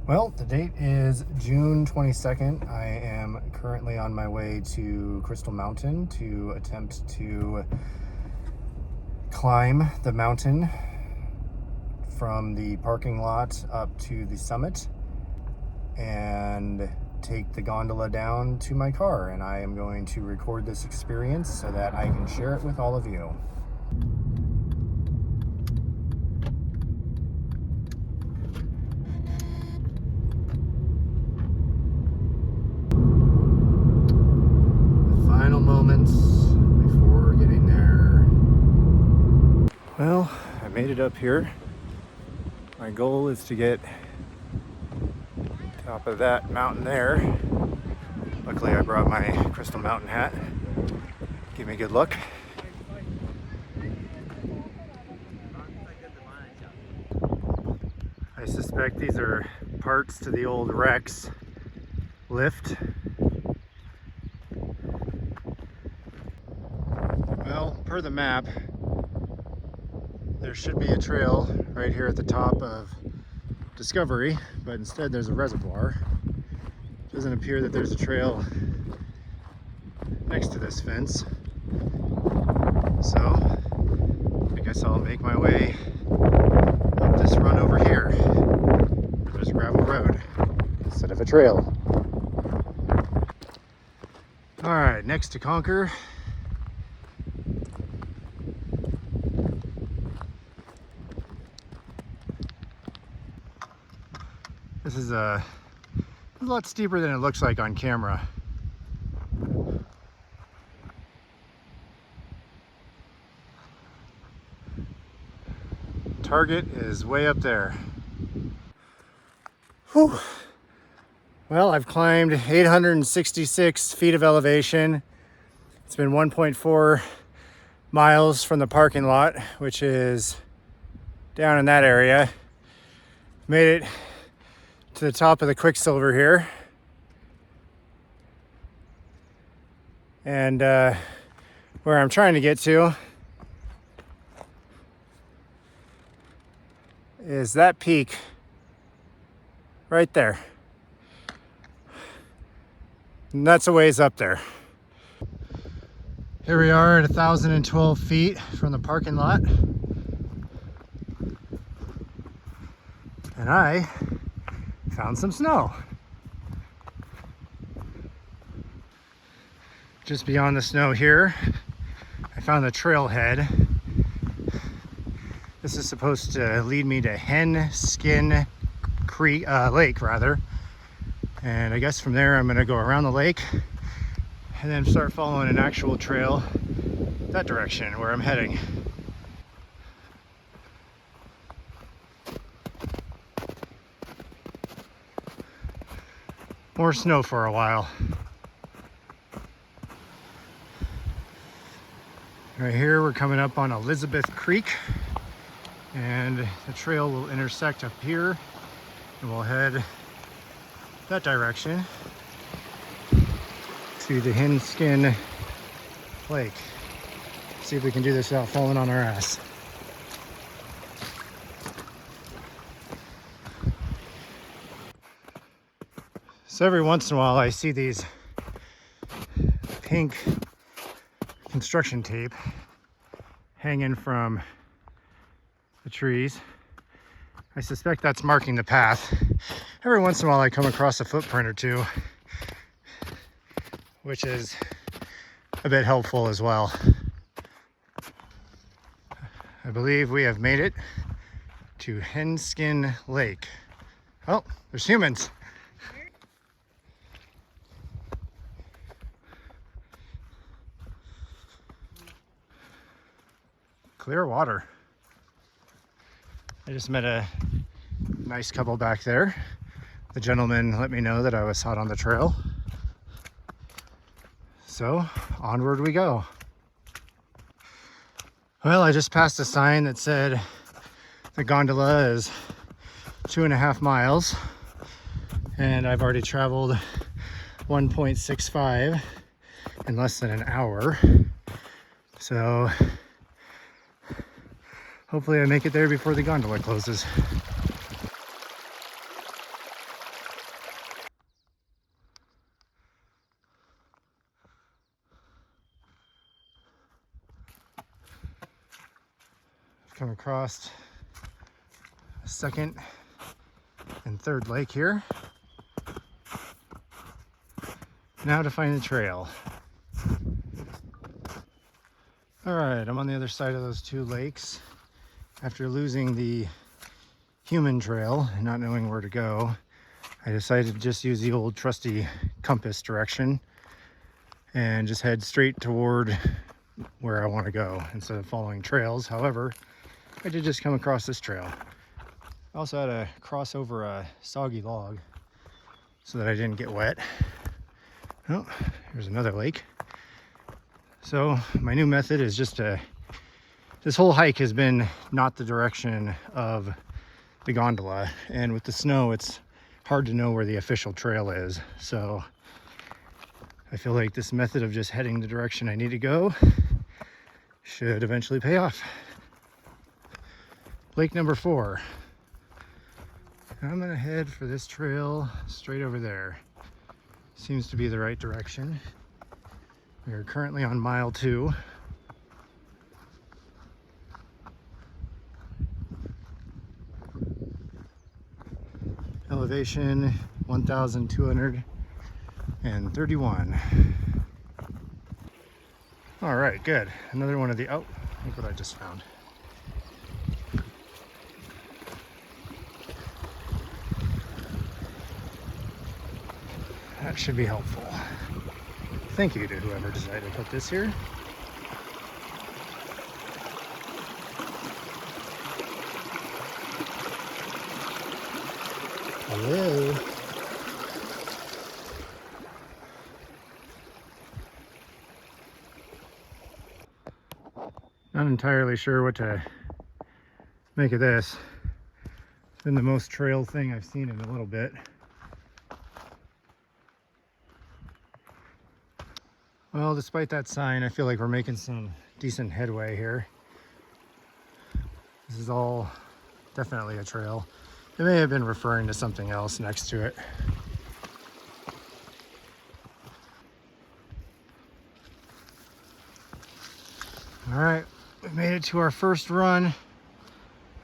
Well, the date is June 22nd. I am currently on my way to Crystal Mountain to attempt to climb the mountain from the parking lot up to the summit and take the gondola down to my car. And I am going to record this experience so that I can share it with all of you. Final moments before getting there. Well, I made it up here. My goal is to get top of that mountain there. Luckily I brought my Crystal Mountain hat. Give me a good look. I suspect these are parts to the old Rex lift. Well, per the map, there should be a trail right here at the top of Discovery, but instead there's a reservoir. Doesn't appear that there's a trail next to this fence. So I guess I'll make my way up this run over here. There's a gravel road instead of a trail. All right, next to conquer. This is a lot steeper than it looks like on camera. Target is way up there. Whew. Well, I've climbed 866 feet of elevation. It's been 1.4 miles from the parking lot, which is down in that area. Made it to the top of the Quicksilver here. And where I'm trying to get to is that peak right there. And that's a ways up there. Here we are at 1,012 feet from the parking lot. And I found some snow. Just beyond the snow here, I found the trailhead. This is supposed to lead me to Hen Skin Creek, Lake rather. And I guess from there I'm gonna go around the lake and then start following an actual trail that direction where I'm heading. More snow for a while. Right here we're coming up on Elizabeth Creek, and the trail will intersect up here and we'll head that direction to the Hen Skin Lake. See if we can do this without falling on our ass. So every once in a while I see these pink construction tape hanging from the trees. I suspect that's marking the path. Every once in a while I come across a footprint or two, which is a bit helpful as well. I believe we have made it to Hen Skin Lake. Oh, there's humans. Clear water. I just met a nice couple back there. The gentleman let me know that I was hot on the trail. So onward we go. Well, I just passed a sign that said the gondola is 2.5 miles, and I've already traveled 1.65 in less than an hour. So hopefully I make it there before the gondola closes. come across a second and third lake here. Now to find the trail. All right, I'm on the other side of those two lakes. After losing the human trail and not knowing where to go, I decided to just use the old trusty compass direction and just head straight toward where I want to go instead of following trails. However, I did just come across this trail. I also had to cross over a soggy log so that I didn't get wet. Oh, here's another lake. So my new method is just to, this whole hike has been not the direction of the gondola, and with the snow it's hard to know where the official trail is. So I feel like this method of just heading the direction I need to go should eventually pay off. Lake number 4. I'm gonna head for this trail straight over there. Seems to be the right direction. We are currently on mile 2. Elevation 1,231. All right, good. Another one of the, oh, look what I just found. That should be helpful. Thank you to whoever decided to put this here. Hello. Not entirely sure what to make of this. It's been the most trail thing I've seen in a little bit. Well, despite that sign, I feel like we're making some decent headway here. This is all definitely a trail. It may have been referring to something else next to it. All right, we made it to our first run. I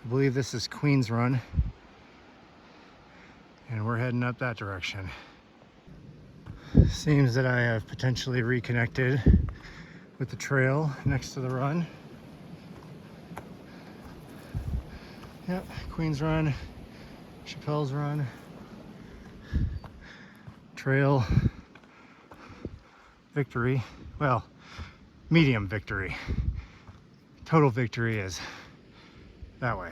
believe this is Queen's Run. And we're heading up that direction. Seems that I have potentially reconnected with the trail next to the run. Yep, Queen's Run, Chappelle's Run, trail, victory. Well, medium victory. Total victory is that way.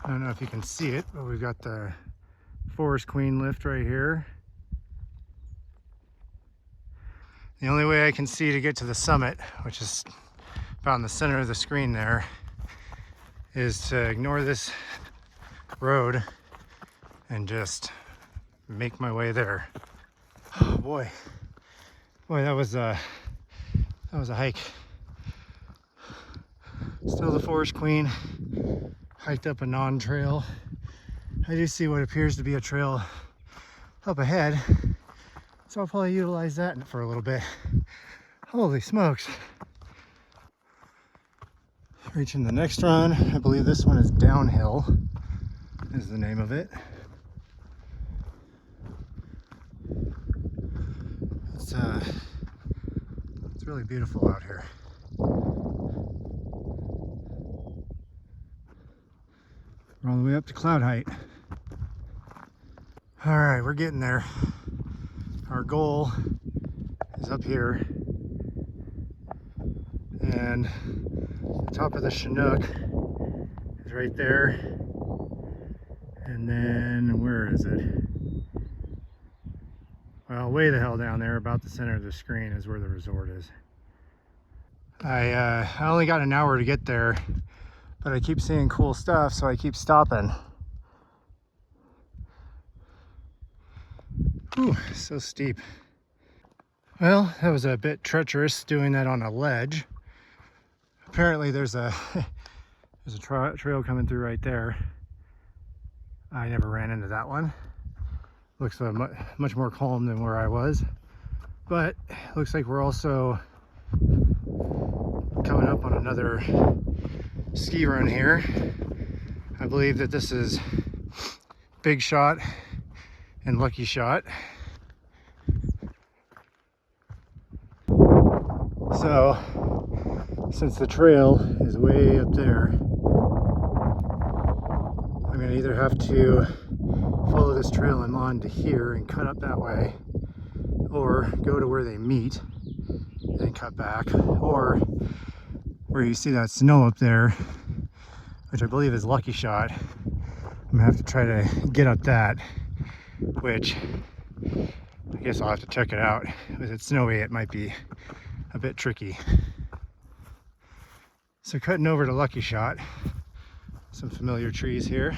I don't know if you can see it, but we've got the Forest Queen lift right here. The only way I can see to get to the summit, which is about in the center of the screen there, is to ignore this road and just make my way there. Oh boy, that was a hike. Still the Forest Queen. Hiked up a non-trail. I do see what appears to be a trail up ahead, so I'll probably utilize that for a little bit. Holy smokes. Reaching the next run. I believe this one is Downhill, is the name of it. It's really beautiful out here. We're all the way up to cloud height. All right, we're getting there. Our goal is up here. And the top of the Chinook is right there. And then, where is it? Well, way the hell down there, about the center of the screen is where the resort is. I only got an hour to get there, but I keep seeing cool stuff, so I keep stopping. Whew, so steep. Well, that was a bit treacherous doing that on a ledge. Apparently there's a trail coming through right there. I never ran into that one. Looks much more calm than where I was. But looks like we're also coming up on another ski run here. I believe that this is Big Shot and Lucky Shot. So, since the trail is way up there, I'm gonna either have to follow this trail I'm on to here and cut up that way, or go to where they meet and cut back, or where you see that snow up there, which I believe is Lucky Shot. I'm gonna have to try to get up that, which I guess I'll have to check it out. With it snowy, it might be a bit tricky. So cutting over to Lucky Shot, some familiar trees here.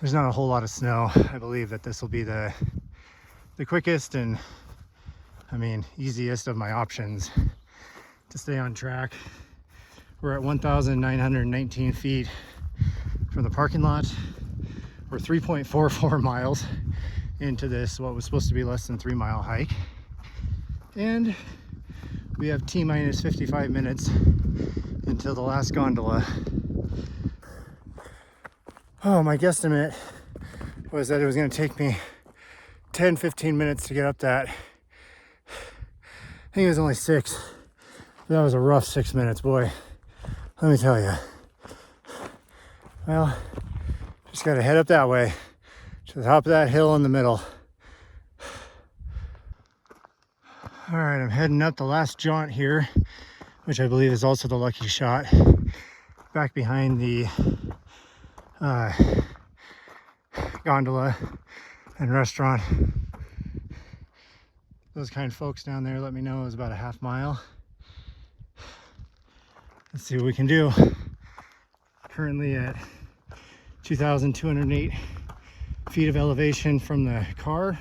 There's not a whole lot of snow. I believe that this will be the quickest and, I mean, easiest of my options to stay on track. We're at 1,919 feet from the parking lot. We're 3.44 miles into this, what was supposed to be less than 3-mile hike. And we have T-minus 55 minutes until the last gondola. Oh, my guesstimate was that it was going to take me 10-15 minutes to get up that. I think it was only 6. That was a rough 6 minutes, boy. Let me tell you. Well, just got to head up that way to the top of that hill in the middle. All right, I'm heading up the last jaunt here, which I believe is also the Lucky Shot, back behind the gondola and restaurant. Those kind folks down there let me know it was about a half mile. Let's see what we can do. Currently at 2,208 feet of elevation from the car,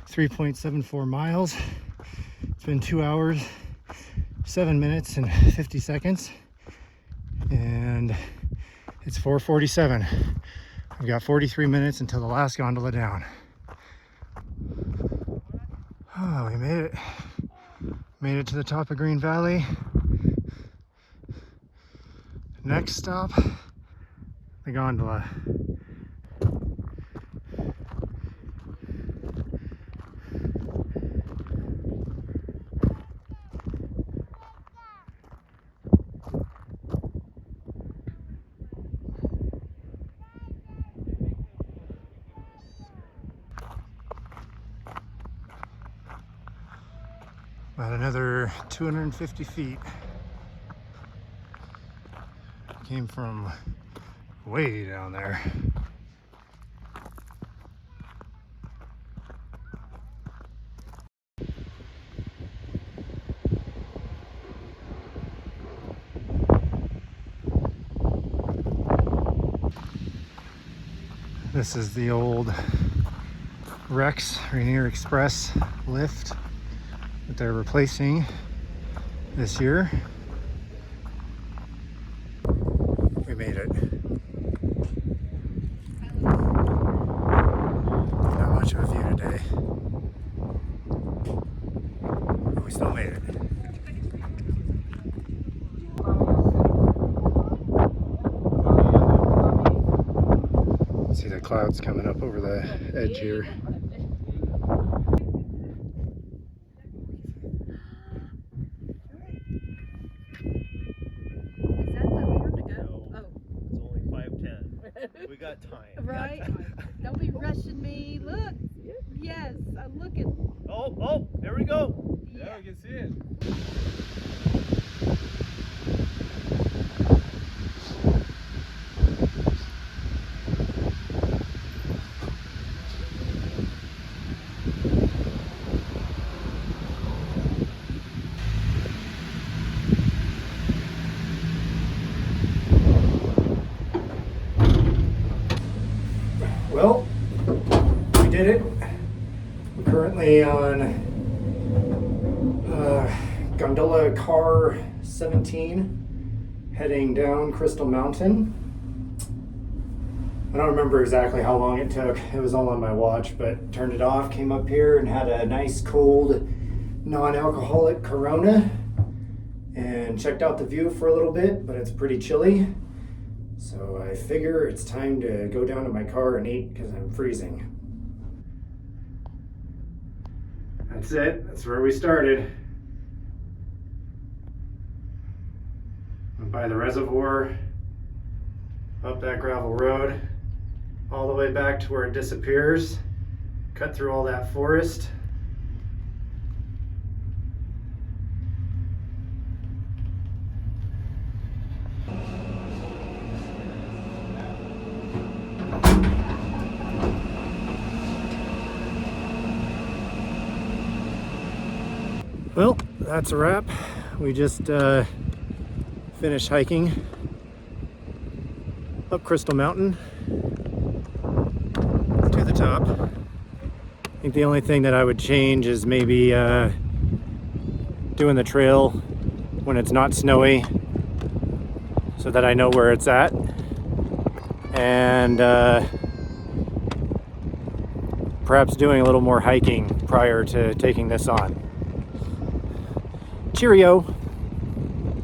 3.74 miles. It's been 2 hours, 7 minutes and 50 seconds, and it's 4:47. We've got 43 minutes until the last gondola down. Oh, we made it. Made it to the top of Green Valley. Next stop, the gondola. About another 250 feet. Came from way down there. This is the old Rex Rainier Express lift that they're replacing this year. We made it. Not much of a view today, but we still made it. See the clouds coming up over the edge here. We got time. Right? Don't be rushing me. Look. Yes, I'm looking. Oh, there we go. Yeah. Yeah, we can see it. Well, we did it. We're currently on gondola car 17, heading down Crystal Mountain. I don't remember exactly how long it took. It was all on my watch, but turned it off, came up here and had a nice cold non-alcoholic Corona and checked out the view for a little bit, but it's pretty chilly. So I figure it's time to go down to my car and eat because I'm freezing. That's it. That's where we started. Went by the reservoir, up that gravel road, all the way back to where it disappears, cut through all that forest. Well, that's a wrap. We just finished hiking up Crystal Mountain to the top. I think the only thing that I would change is maybe doing the trail when it's not snowy so that I know where it's at, and perhaps doing a little more hiking prior to taking this on. Cheerio!